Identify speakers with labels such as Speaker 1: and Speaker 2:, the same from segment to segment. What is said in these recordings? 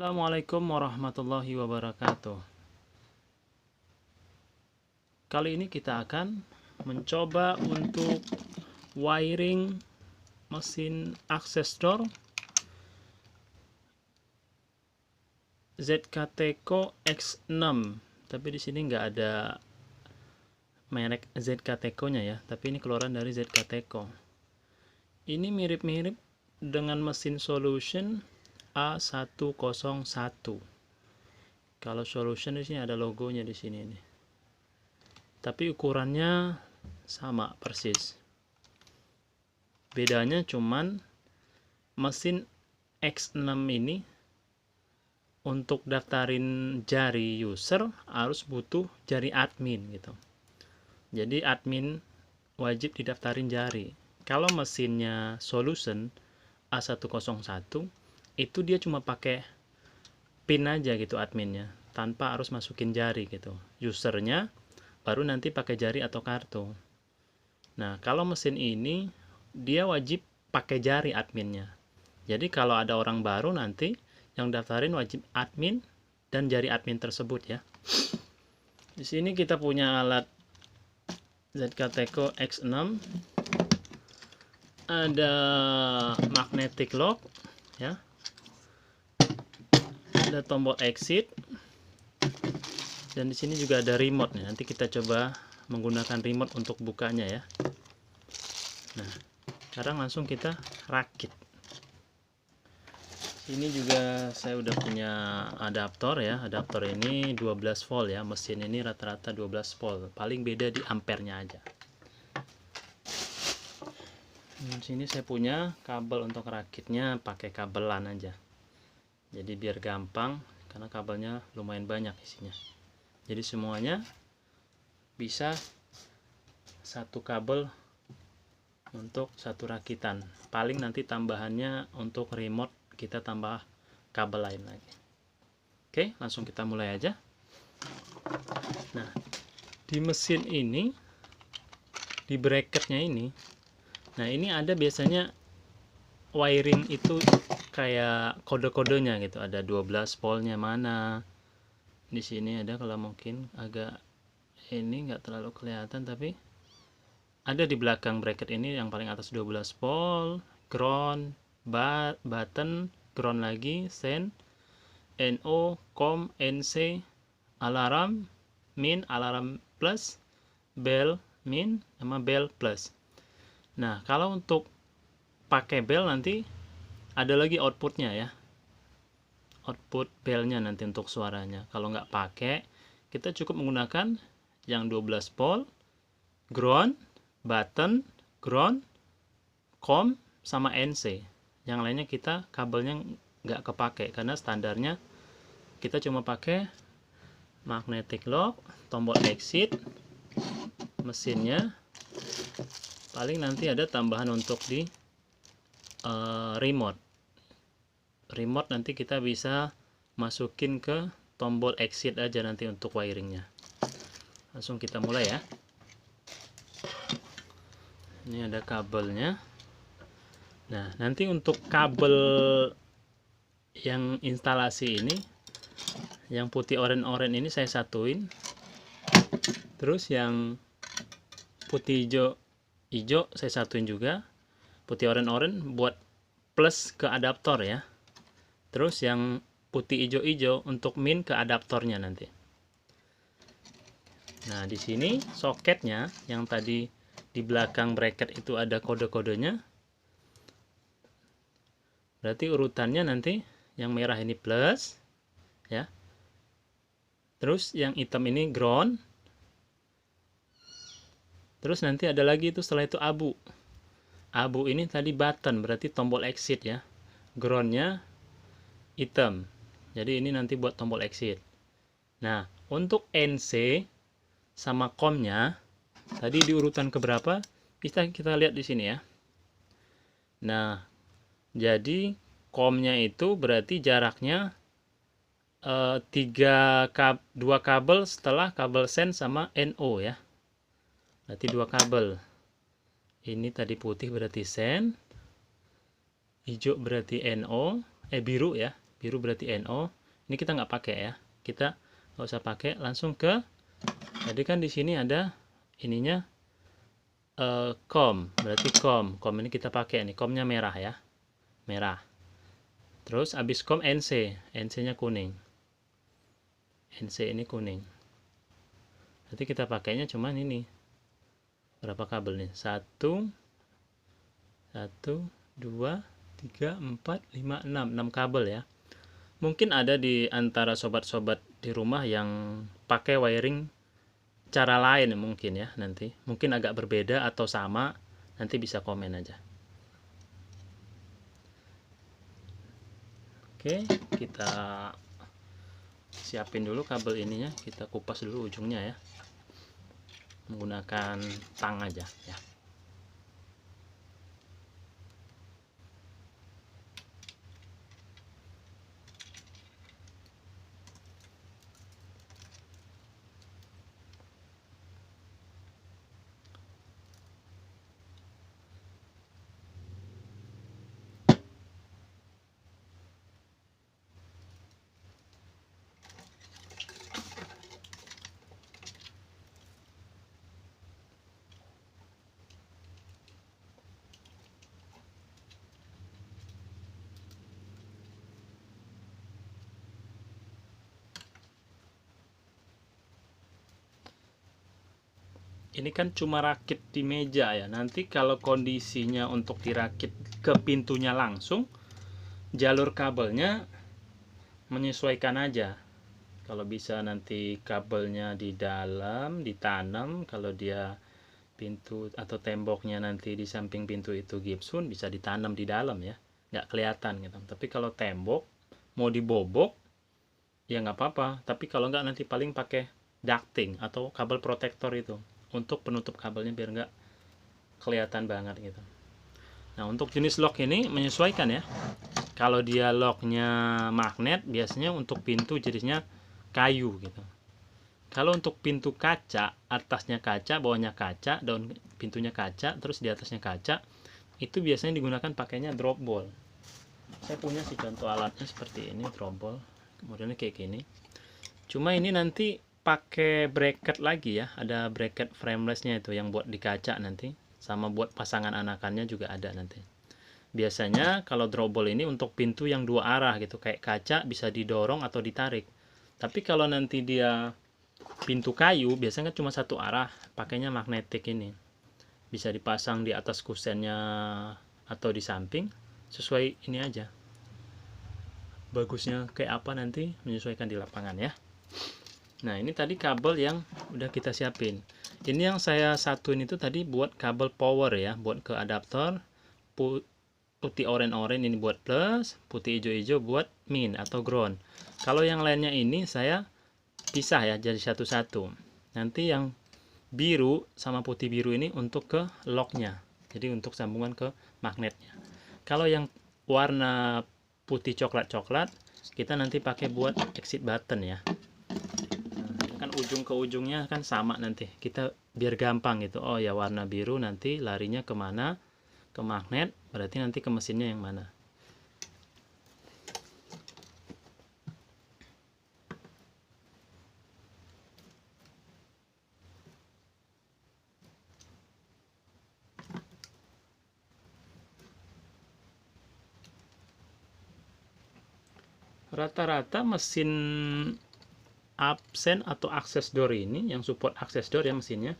Speaker 1: Assalamualaikum warahmatullahi wabarakatuh. Kali ini kita akan mencoba untuk wiring mesin access door ZKTECO X6. Tapi di sini nggak ada merek ZKTECO-nya ya, tapi ini keluaran dari ZKTECO. Ini mirip-mirip dengan mesin Solution A101. Kalau Solution di sini ada logonya di sini nih. Tapi ukurannya sama persis. Bedanya cuman mesin X6 ini untuk daftarin jari user harus butuh jari admin gitu. Jadi admin wajib didaftarin jari. Kalau mesinnya Solution A101 itu dia cuma pakai pin aja gitu adminnya, tanpa harus masukin jari gitu. Usernya baru nanti pakai jari atau kartu. Nah, kalau mesin ini dia wajib pakai jari adminnya. Jadi kalau ada orang baru nanti yang daftarin wajib admin dan jari admin tersebut ya. Di sini kita punya alat ZKTECO X6. Ada magnetic lock ya. Ada tombol exit. Dan di sini juga ada remote nih. Nanti kita coba menggunakan remote untuk bukanya ya. Nah, sekarang langsung kita rakit. Ini juga saya udah punya adaptor ya. Adaptor ini 12 volt ya. Mesin ini rata-rata 12 volt. Paling beda di ampernya aja. Di sini saya punya kabel untuk rakitnya pakai kabelan aja. Jadi biar gampang karena kabelnya lumayan banyak isinya. Jadi semuanya bisa satu kabel untuk satu rakitan. Paling nanti tambahannya untuk remote kita tambah kabel lain lagi. Oke, langsung kita mulai aja. Nah, di mesin ini, di bracketnya ini, nah ini ada biasanya wiring itu kayak kode-kodenya gitu. Ada 12 voltnya mana. Di sini ada, kalau mungkin agak ini nggak terlalu kelihatan, tapi ada di belakang bracket ini yang paling atas 12 volt, ground, button, ground lagi, send, NO, COM, NC, alarm, min, alarm plus, bell, min, sama bell plus. Nah, kalau untuk pakai bell nanti ada lagi outputnya ya. Output bellnya nanti untuk suaranya. Kalau nggak pakai, kita cukup menggunakan yang 12 volt, ground, button, ground, COM, sama NC. Yang lainnya kita kabelnya nggak kepake karena standarnya kita cuma pakai magnetic lock, tombol exit, mesinnya. Paling nanti ada tambahan untuk di remote. Remote nanti kita bisa masukin ke tombol exit aja nanti untuk wiringnya. Langsung kita mulai ya. Ini ada kabelnya. Nah, nanti untuk kabel yang instalasi ini, yang putih oranye ini saya satuin. Terus yang putih hijau saya satuin juga. Putih oranye buat plus ke adaptor ya. Terus yang putih hijau-hijau untuk min ke adaptornya nanti. Nah, di sini soketnya yang tadi di belakang bracket itu ada kode-kodenya. Berarti urutannya nanti yang merah ini plus ya. Terus yang hitam ini ground. Terus nanti ada lagi itu setelah itu abu. Abu ini tadi button, berarti tombol exit ya. Groundnya hitam. Jadi ini nanti buat tombol exit. Nah, untuk NC sama COM-nya tadi di urutan keberapa? Bisa kita lihat di sini ya. Nah, jadi COM-nya itu berarti jaraknya 2 kabel setelah kabel send sama NO ya. Berarti 2 kabel. Ini tadi putih berarti send, hijau berarti NO, biru ya. biru berarti NO. Ini kita nggak pakai ya, kita nggak usah pakai, langsung ke, jadi kan di sini ada ininya COM, berarti COM ini kita pakai nih, COM-nya merah ya, merah. Terus habis COM NC, NC-nya kuning, NC ini kuning. Nanti kita pakainya cuman ini, berapa kabel nih? 1 2 3 4 5 6 kabel ya. Mungkin ada di antara sobat-sobat di rumah yang pakai wiring cara lain mungkin ya, nanti mungkin agak berbeda atau sama, nanti bisa komen aja. Oke, kita siapin dulu kabel ininya, kita kupas dulu ujungnya ya, menggunakan tang aja ya. Ini kan cuma rakit di meja ya. Nanti kalau kondisinya untuk dirakit ke pintunya langsung, jalur kabelnya menyesuaikan aja. Kalau bisa nanti kabelnya di dalam ditanam, kalau dia pintu atau temboknya nanti di samping pintu itu gipsun, bisa ditanam di dalam ya, nggak kelihatan gitu. Tapi kalau tembok mau dibobok ya nggak apa-apa, tapi kalau nggak nanti paling pakai ducting atau kabel protektor itu untuk penutup kabelnya biar nggak kelihatan banget gitu. Nah, untuk jenis lock ini menyesuaikan ya. Kalau dia locknya magnet, biasanya untuk pintu jenisnya kayu gitu. Kalau untuk pintu kaca, atasnya kaca, bawahnya kaca, daun pintunya kaca, terus di atasnya kaca, itu biasanya digunakan pakainya drop ball. Saya punya sih contoh alatnya seperti ini, drop ball. Modelnya kayak gini. Cuma ini nanti pakai bracket lagi ya, ada bracket framelessnya itu yang buat di kaca nanti, sama buat pasangan anakannya juga ada nanti. Biasanya kalau drop ball ini untuk pintu yang dua arah gitu, kayak kaca bisa didorong atau ditarik. Tapi kalau nanti dia pintu kayu, biasanya cuma satu arah, pakainya magnetik ini. Bisa dipasang di atas kusennya atau di samping, sesuai ini aja. Bagusnya kayak apa nanti menyesuaikan di lapangan ya. Nah, ini tadi kabel yang udah kita siapin. Ini yang saya satuin itu tadi buat kabel power ya, buat ke adaptor. Putih oranye ini buat plus, putih hijau-hijau buat min atau ground. Kalau yang lainnya ini saya pisah ya, jadi satu-satu. Nanti yang biru sama putih biru ini untuk ke locknya, jadi untuk sambungan ke magnetnya. Kalau yang warna putih coklat-coklat, kita nanti pakai buat exit button ya. Ujung ke ujungnya kan sama nanti, kita biar gampang gitu. Oh ya, warna biru nanti larinya kemana, ke magnet, berarti nanti ke mesinnya yang mana. Rata-rata mesin absen atau access door ini, yang support access door ya mesinnya,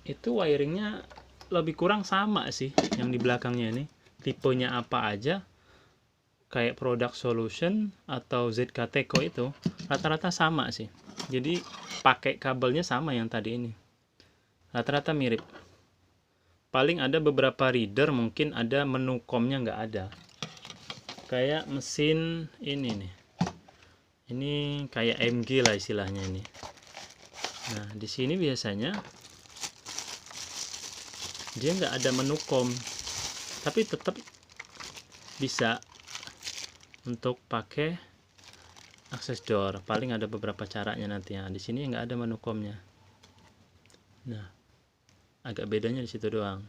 Speaker 1: itu wiringnya lebih kurang sama sih. Yang di belakangnya ini tipenya apa aja, kayak Product Solution atau ZK Teko itu rata-rata sama sih. Jadi pakai kabelnya sama yang tadi ini, rata-rata mirip. Paling ada beberapa reader mungkin ada menu COM-nya nggak ada, kayak mesin ini nih. Ini kayak MG lah istilahnya ini. Nah, di sini biasanya dia nggak ada menu COM, tapi tetap bisa untuk pakai access door. Paling ada beberapa caranya nanti ya. Di sini nggak ada menu COM-nya. Nah, agak bedanya di situ doang.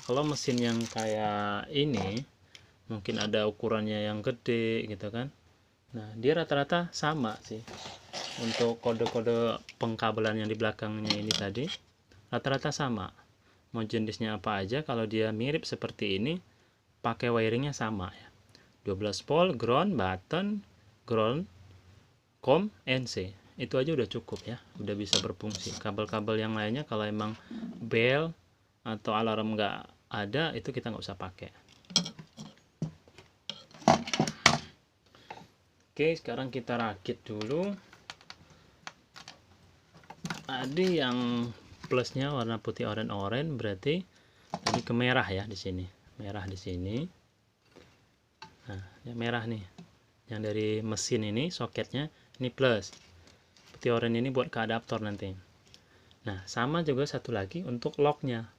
Speaker 1: Kalau mesin yang kayak ini mungkin ada ukurannya yang gede gitu kan. Nah, dia rata-rata sama sih. Untuk kode-kode pengkabelan yang di belakangnya ini tadi rata-rata sama. Mau jenisnya apa aja, kalau dia mirip seperti ini pakai wiringnya sama ya. 12 volt, ground, button, ground, COM, NC. Itu aja udah cukup ya, udah bisa berfungsi. Kabel-kabel yang lainnya kalau emang bell atau alarm nggak ada, itu kita nggak usah pakai. Oke, sekarang kita rakit dulu. Ada yang plusnya warna putih oranye, berarti ini ke merah ya di sini. Merah di sini. Nah, yang merah nih. Yang dari mesin ini soketnya ini plus. Putih oranye ini buat ke adaptor nanti. Nah, sama juga satu lagi untuk locknya.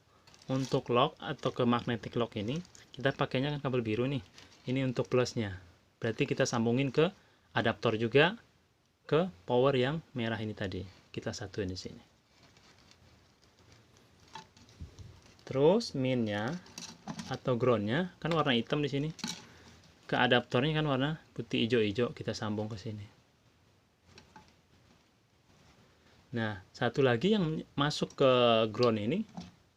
Speaker 1: Untuk lock atau ke magnetic lock ini kita pakainya kan kabel biru nih. Ini untuk plusnya. Berarti kita sambungin ke adaptor juga ke power yang merah ini tadi. Kita satuin di sini. Terus minnya atau groundnya kan warna hitam di sini. Ke adaptornya kan warna putih hijau-hijau, kita sambung ke sini. Nah, satu lagi yang masuk ke ground ini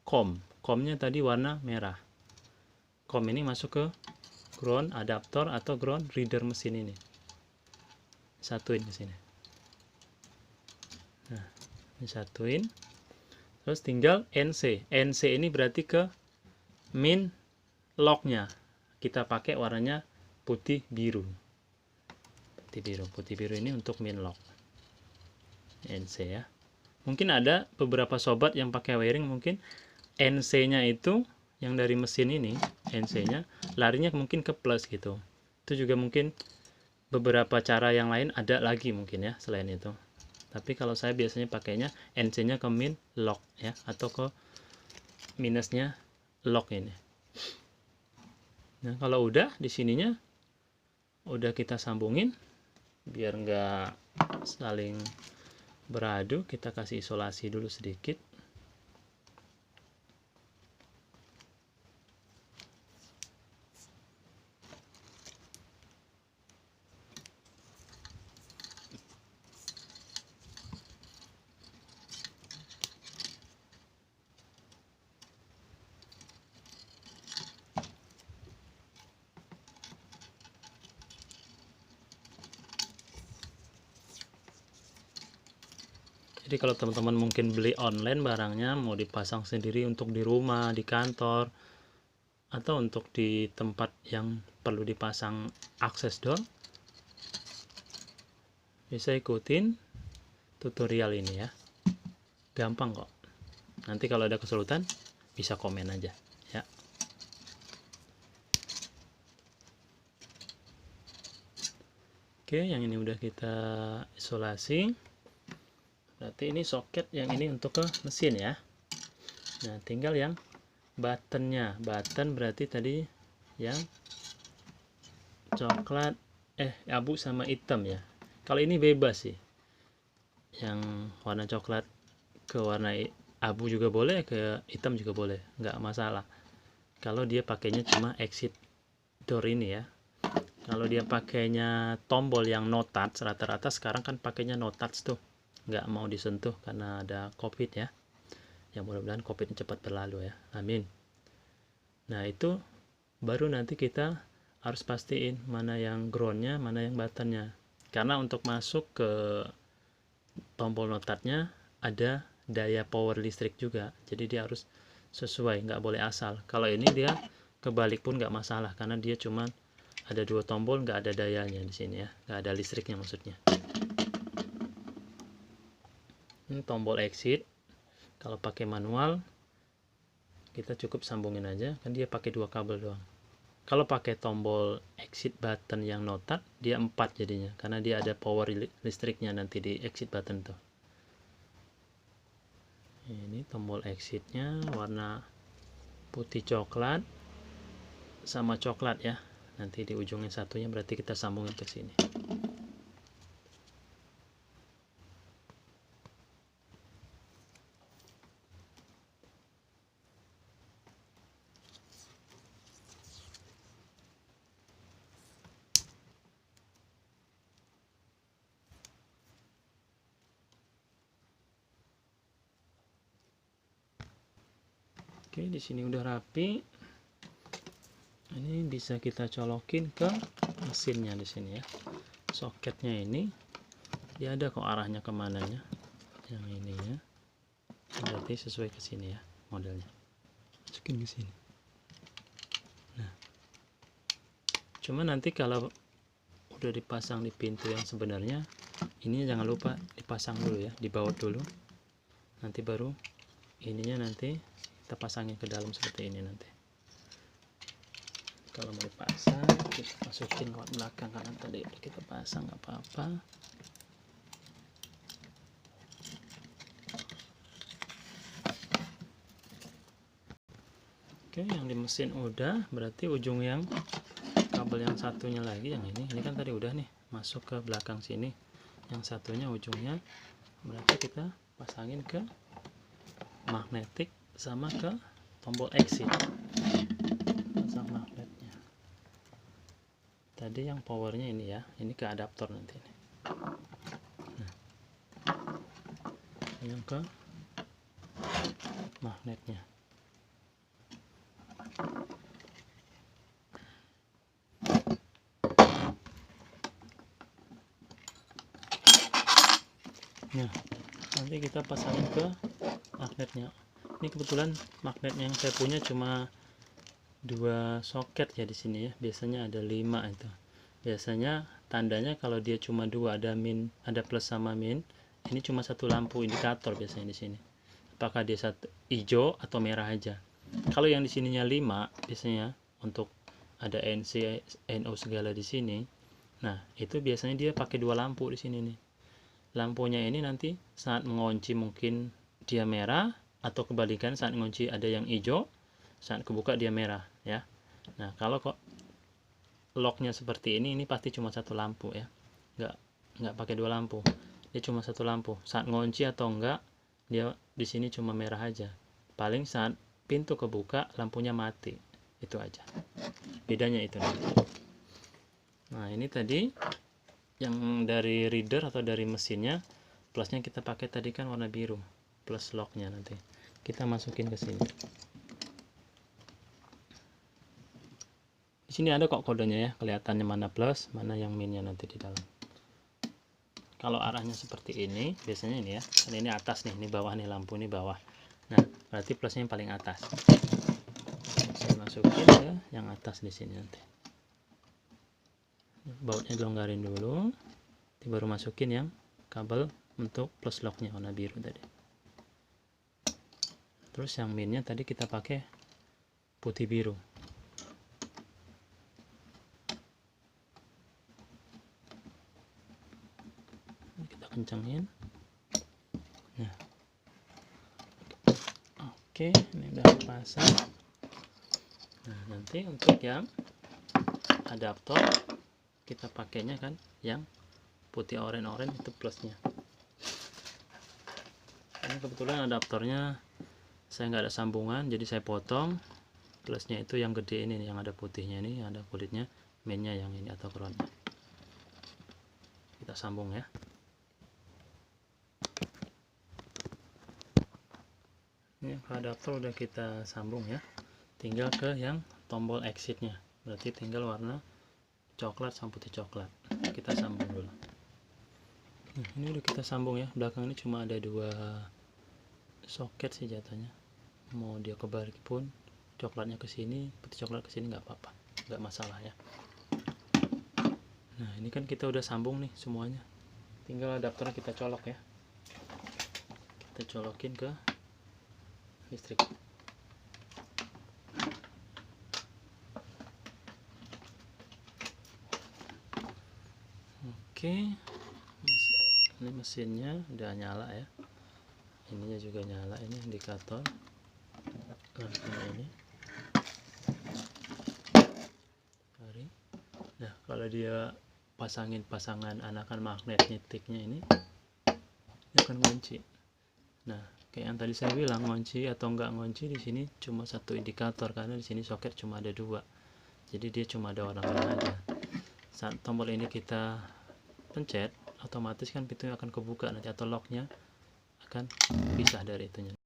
Speaker 1: COM. COM-nya tadi warna merah. COM ini masuk ke ground adaptor atau ground reader mesin ini. Satuin ke sini. Nah, disatuin. Terus tinggal NC. NC ini berarti ke min locknya. Kita pakai warnanya putih biru. Putih biru ini untuk min lock. NC ya. Mungkin ada beberapa sobat yang pakai wiring, mungkin NC-nya itu yang dari mesin ini, NC-nya larinya mungkin ke plus gitu. Itu juga mungkin beberapa cara yang lain ada lagi mungkin ya selain itu. Tapi kalau saya biasanya pakainya NC-nya ke min lock ya, atau ke minusnya lock ini. Nah, kalau udah di sininya udah kita sambungin biar nggak saling beradu, kita kasih isolasi dulu sedikit. Jadi kalau teman-teman mungkin beli online barangnya mau dipasang sendiri untuk di rumah, di kantor, atau untuk di tempat yang perlu dipasang akses door, bisa ikutin tutorial ini ya. Gampang kok. Nanti kalau ada kesulitan bisa komen aja ya. Oke, yang ini udah kita isolasi. Berarti ini soket yang ini untuk ke mesin ya. Nah, tinggal yang buttonnya. Button berarti tadi yang coklat, abu sama hitam ya. Kalau ini bebas sih. Yang warna coklat ke warna abu juga boleh, ke hitam juga boleh, nggak masalah. Kalau dia pakainya cuma exit door ini ya. Kalau dia pakainya tombol yang no touch, rata-rata sekarang kan pakainya no touch tuh, nggak mau disentuh karena ada COVID ya. Yang mudah-mudahan COVID cepat berlalu ya, amin. Nah, itu baru nanti kita harus pastiin mana yang groundnya, mana yang buttonnya. Karena untuk masuk ke tombol no touch-nya ada daya power listrik juga, jadi dia harus sesuai, nggak boleh asal. Kalau ini dia kebalik pun nggak masalah karena dia cuma ada dua tombol, nggak ada dayanya di sini ya, nggak ada listriknya maksudnya. Ini tombol exit. Kalau pakai manual kita cukup sambungin aja, kan dia pakai dua kabel doang. Kalau pakai tombol exit button yang no touch, dia 4 jadinya karena dia ada power listriknya nanti di exit button tuh. Ini tombol exitnya warna putih coklat sama coklat ya. Nanti di ujungnya satunya berarti kita sambungin ke sini. Oke, di sini udah rapi. Ini bisa kita colokin ke mesinnya di sini ya. Soketnya ini dia ada kok arahnya kemananya. Yang ini ya. Berarti sesuai ke sini ya modelnya. Masukin ke sini. Nah, cuma nanti kalau udah dipasang di pintu yang sebenarnya, ini jangan lupa dipasang dulu ya, dibaut dulu. Nanti baru ininya nanti kita pasangin ke dalam seperti ini nanti. Kalau mau dipasang kita masukin lewat belakang, karena tadi udah kita pasang, nggak apa-apa. Oke, yang di mesin udah, berarti ujung yang kabel yang satunya lagi yang ini kan tadi udah nih masuk ke belakang sini. Yang satunya ujungnya berarti kita pasangin ke magnetik sama ke tombol exit. Pasang magnetnya. Tadi yang powernya ini ya, ini ke adaptor nanti ini. Nah, yang ke magnetnya. Nah, nanti kita pasangin ke magnetnya. Ini kebetulan magnet yang saya punya cuma 2 soket ya di sini ya. Biasanya ada 5 itu. Biasanya tandanya kalau dia cuma 2, ada min, ada plus sama min. Ini cuma 1 lampu indikator biasanya di sini. Apakah dia hijau atau merah aja. Kalau yang di sininya 5 biasanya untuk ada NC, NO segala di sini. Nah, itu biasanya dia pakai 2 lampu di sini nih. Lampunya ini nanti saat mengunci mungkin dia merah, atau kebalikan saat mengunci ada yang hijau, saat kebuka dia merah ya. Nah, kalau kok locknya seperti ini pasti cuma 1 lampu ya, nggak pakai 2 lampu, dia cuma 1 lampu. Saat ngunci atau enggak dia di sini cuma merah aja. Paling saat pintu kebuka lampunya mati, itu aja bedanya itu nanti. Nah, ini tadi yang dari reader atau dari mesinnya, plusnya kita pakai tadi kan warna biru, plus locknya nanti kita masukin ke sini. Di sini ada kok kodenya ya, kelihatannya mana plus, mana yang minnya nanti di dalam. Kalau arahnya seperti ini, biasanya ini ya, kan ini atas nih, ini bawah nih, lampu ini bawah. Nah, berarti plusnya yang paling atas. Saya masukin ke yang atas di sini nanti. Bautnya dilonggarin dulu, baru masukin yang kabel untuk plus locknya warna biru tadi. Terus yang minnya tadi kita pakai putih biru. Kita kencangin. Nah, oke, ini udah pasang. Nah, nanti untuk yang adaptor kita pakainya kan yang putih oranye itu plusnya. Ini kebetulan adaptornya saya nggak ada sambungan, jadi saya potong. Plusnya itu yang gede ini, yang ada putihnya ini, yang ada kulitnya. Mainnya yang ini atau groundnya kita sambung ya. Ini adaptor udah kita sambung ya, tinggal ke yang tombol exitnya, berarti tinggal warna coklat sama putih coklat. Kita sambung dulu. Nah, ini udah kita sambung ya. Belakang ini cuma ada 2 soket sih jatuhnya. Mau dia kebalik pun coklatnya ke sini, putih coklat ke sini nggak apa-apa, nggak masalah ya. Nah, ini kan kita udah sambung nih semuanya. Tinggal adaptornya kita colok ya. Kita colokin ke listrik. Oke, ini mesinnya udah nyala ya. Ininya juga nyala, ini indikator lampunya ini. Nah, kalau dia pasangin pasangan anakan magnet nitiknya ini, dia akan ngunci. Nah, kayak yang tadi saya bilang, ngunci atau enggak ngunci di sini cuma 1 indikator, karena di sini soket cuma ada 2. Jadi dia cuma ada warna merah aja. Saat tombol ini kita pencet, otomatis kan pintunya akan kebuka nanti, atau locknya akan pisah dari itunya.